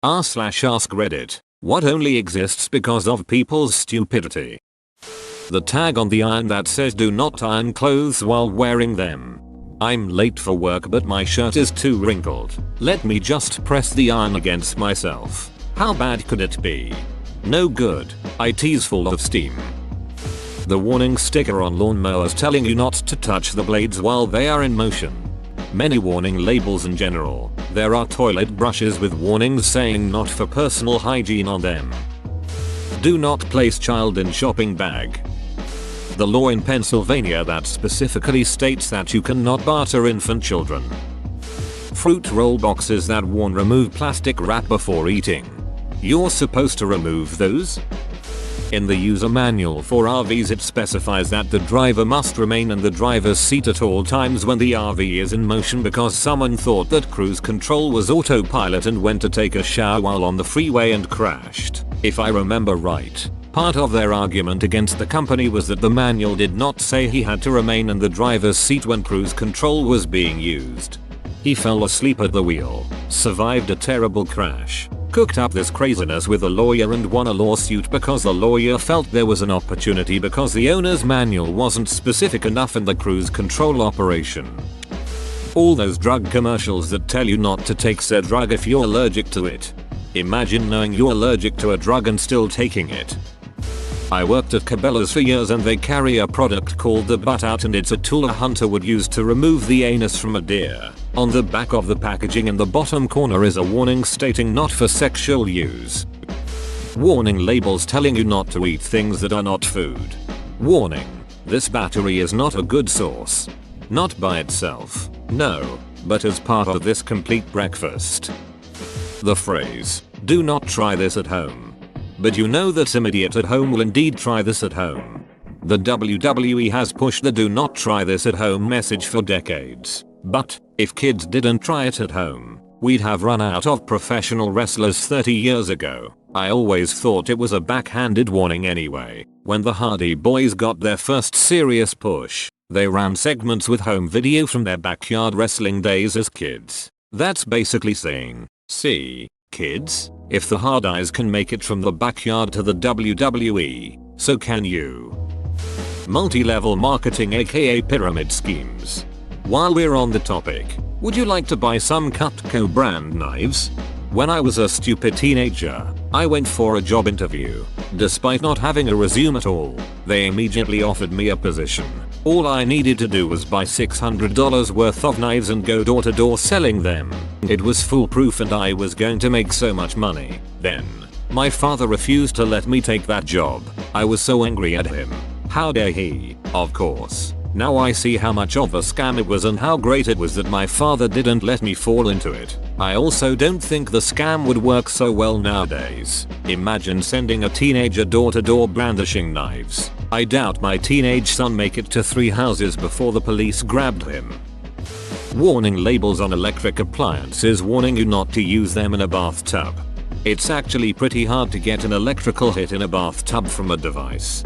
r/ask Reddit. What only exists because of people's stupidity. The tag on the iron that says do not iron clothes while wearing them. I'm late for work but my shirt is too wrinkled. Let me just press the iron against myself. How bad could it be? No good. IT's full of steam. The warning sticker on lawnmowers telling you not to touch the blades while they are in motion. Many warning labels in general. There are toilet brushes with warnings saying not for personal hygiene on them. Do not place child in shopping bag. The law in Pennsylvania that specifically states that you cannot barter infant children. Fruit roll boxes that warn remove plastic wrap before eating. You're supposed to remove those? In the user manual for RVs it specifies that the driver must remain in the driver's seat at all times when the RV is in motion because someone thought that cruise control was autopilot and went to take a shower while on the freeway and crashed. If I remember right, part of their argument against the company was that the manual did not say he had to remain in the driver's seat when cruise control was being used. He fell asleep at the wheel, survived a terrible crash, cooked up this craziness with a lawyer and won a lawsuit because the lawyer felt there was an opportunity because the owner's manual wasn't specific enough in the cruise control operation. All those drug commercials that tell you not to take said drug if you're allergic to it. Imagine knowing you're allergic to a drug and still taking it. I worked at Cabela's for years and they carry a product called the butt out and it's a tool a hunter would use to remove the anus from a deer. On the back of the packaging in the bottom corner is a warning stating not for sexual use. Warning labels telling you not to eat things that are not food. Warning. This battery is not a good source. Not by itself, no, but as part of this complete breakfast. The phrase, do not try this at home. But you know that some idiot at home will indeed try this at home. The WWE has pushed the do not try this at home message for decades. But, if kids didn't try it at home, we'd have run out of professional wrestlers 30 years ago. I always thought it was a backhanded warning anyway. When the Hardy Boys got their first serious push, they ran segments with home video from their backyard wrestling days as kids. That's basically saying, see, kids, if the Hardys can make it from the backyard to the WWE, so can you. Multi-level marketing aka pyramid schemes. While we're on the topic, would you like to buy some Cutco brand knives? When I was a stupid teenager, I went for a job interview. Despite not having a resume at all, they immediately offered me a position. All I needed to do was buy $600 worth of knives and go door to door selling them. It was foolproof and I was going to make so much money. Then, my father refused to let me take that job. I was so angry at him. How dare he? Of course. Now I see how much of a scam it was and how great it was that my father didn't let me fall into it. I also don't think the scam would work so well nowadays. Imagine sending a teenager door to door brandishing knives. I doubt my teenage son make it to 3 houses before the police grabbed him. Warning labels on electric appliances warning you not to use them in a bathtub. It's actually pretty hard to get an electrical hit in a bathtub from a device.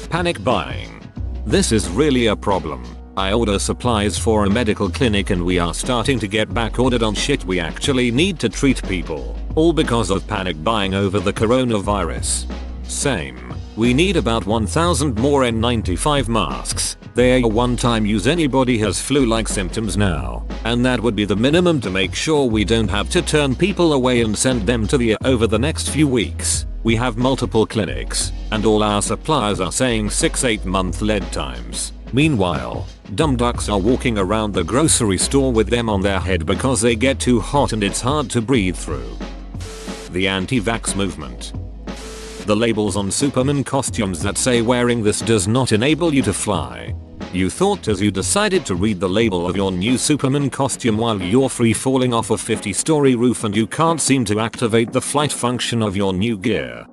Panic buying. This is really a problem. I order supplies for a medical clinic and we are starting to get back ordered on shit we actually need to treat people. All because of panic buying over the coronavirus. Same. We need about 1,000 more N95 masks. They are one-time use. Anybody has flu-like symptoms now. And that would be the minimum to make sure we don't have to turn people away and send them to the over the next few weeks. We have multiple clinics, and all our suppliers are saying 6-8 month lead times. Meanwhile, dumb ducks are walking around the grocery store with them on their head because they get too hot and it's hard to breathe through. The anti-vax movement. The labels on Superman costumes that say wearing this does not enable you to fly. You thought as you decided to read the label of your new Superman costume while you're free falling off a 50-story roof and you can't seem to activate the flight function of your new gear.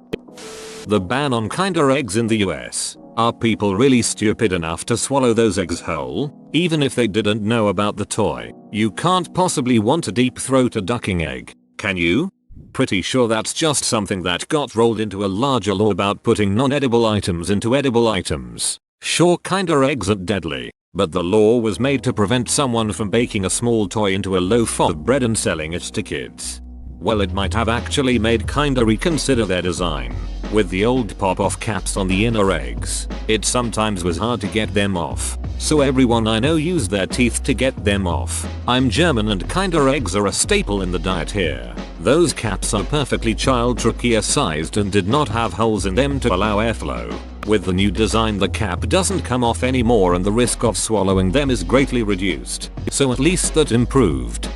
The ban on Kinder eggs in the US. Are people really stupid enough to swallow those eggs whole? Even if they didn't know about the toy, you can't possibly want to deep throat a ducking egg, can you? Pretty sure that's just something that got rolled into a larger law about putting non-edible items into edible items. Sure, Kinder eggs are deadly, but the law was made to prevent someone from baking a small toy into a loaf of bread and selling it to kids. Well, it might have actually made kinda reconsider their design. With the old pop-off caps on the inner eggs, it sometimes was hard to get them off. So everyone I know used their teeth to get them off. I'm German and kinda eggs are a staple in the diet here. Those caps are perfectly child trachea sized and did not have holes in them to allow airflow. With the new design, the cap doesn't come off anymore and the risk of swallowing them is greatly reduced. So at least that improved.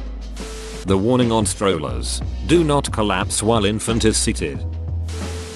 The warning on strollers: do not collapse while infant is seated.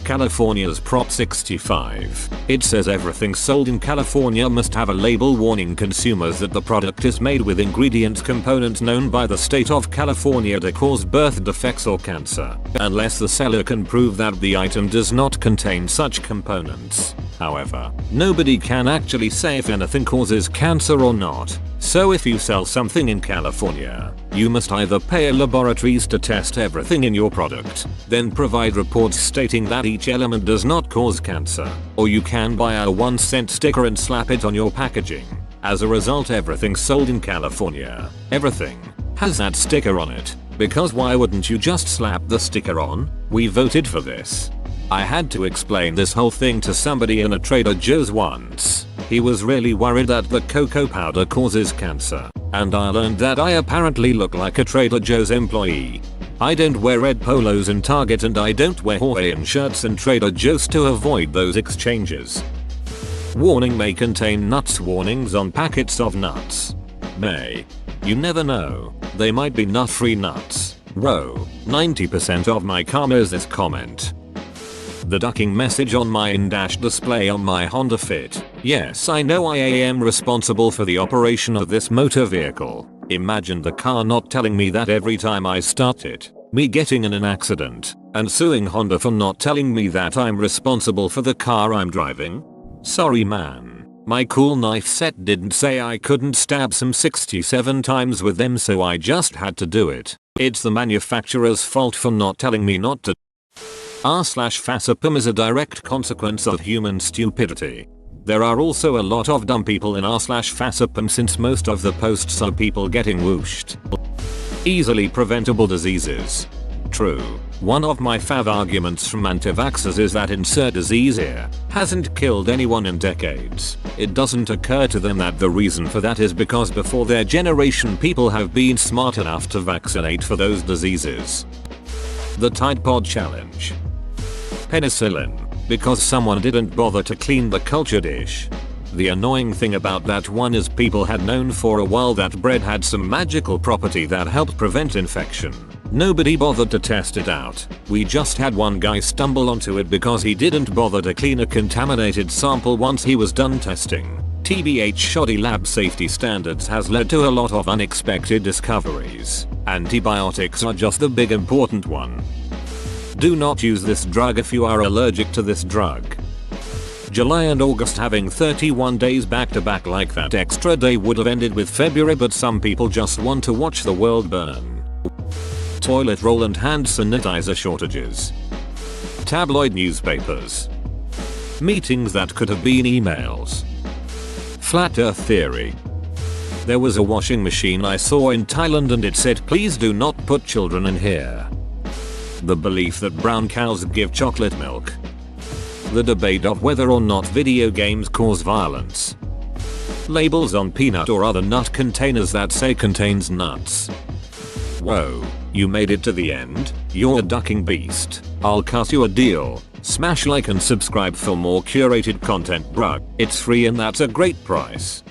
California's Prop 65. It says everything sold in California must have a label warning consumers that the product is made with ingredient components known by the state of California to cause birth defects or cancer, unless the seller can prove that the item does not contain such components. However, nobody can actually say if anything causes cancer or not. So if you sell something in California, you must either pay laboratories to test everything in your product, then provide reports stating that each element does not cause cancer, or you can buy a 1-cent sticker and slap it on your packaging. As a result, everything sold in California, everything, has that sticker on it. Because why wouldn't you just slap the sticker on? We voted for this. I had to explain this whole thing to somebody in a Trader Joe's once. He was really worried that the cocoa powder causes cancer, and I learned that I apparently look like a Trader Joe's employee. I don't wear red polos in Target and I don't wear Hawaiian shirts in Trader Joe's to avoid those exchanges. Warning may contain nuts. Warnings on packets of nuts. May. You never know. They might be nut-free nuts. Row. 90% of my commas this comment. The ducking message on my in-dash display on my Honda Fit. Yes, I know I am responsible for the operation of this motor vehicle. Imagine the car not telling me that every time I start it. Me getting in an accident and suing Honda for not telling me that I'm responsible for the car I'm driving. Sorry man. My cool knife set didn't say I couldn't stab some 67 times with them, so I just had to do it. It's the manufacturer's fault for not telling me not to. R/fascism is a direct consequence of human stupidity. There are also a lot of dumb people in r/fascism since most of the posts are people getting whooshed. Easily preventable diseases. True. One of my fav arguments from anti-vaxxers is that insert disease here hasn't killed anyone in decades. It doesn't occur to them that the reason for that is because before their generation people have been smart enough to vaccinate for those diseases. The Tide Pod Challenge. Penicillin. Because someone didn't bother to clean the culture dish. The annoying thing about that one is people had known for a while that bread had some magical property that helped prevent infection. Nobody bothered to test it out. We just had one guy stumble onto it because he didn't bother to clean a contaminated sample once he was done testing. TBH, shoddy lab safety standards has led to a lot of unexpected discoveries. Antibiotics are just the big important one. Do not use this drug if you are allergic to this drug. July and August having 31 days back to back like that extra day would have ended with February, but some people just want to watch the world burn. Toilet roll and hand sanitizer shortages. Tabloid newspapers. Meetings that could have been emails. Flat Earth theory. There was a washing machine I saw in Thailand and it said please do not put children in here. The belief that brown cows give chocolate milk. The debate of whether or not video games cause violence. Labels on peanut or other nut containers that say contains nuts. Whoa, you made it to the end? You're a ducking beast. I'll cut you a deal. Smash like and subscribe for more curated content, bruh. It's free and that's a great price.